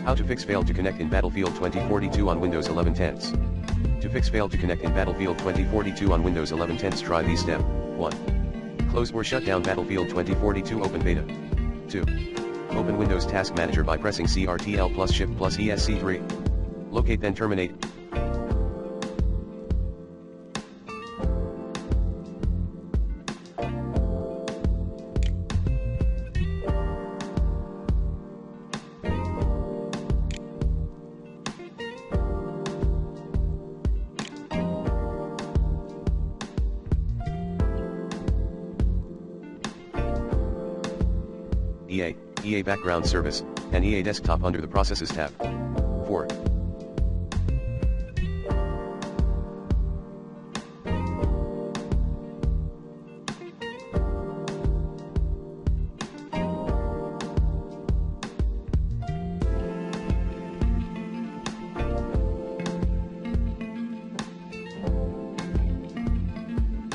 How to fix failed to connect in Battlefield 2042 on Windows 11 10s. To fix failed to connect in Battlefield 2042 on Windows 11 10s, try these steps. 1. Close or shut down Battlefield 2042 Open Beta. 2. Open Windows Task Manager by pressing CTRL plus Shift plus ESC3. Locate then terminate. EA Background Service, and EA Desktop under the Processes tab. 4.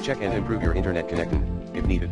Check and improve your internet connection, if needed.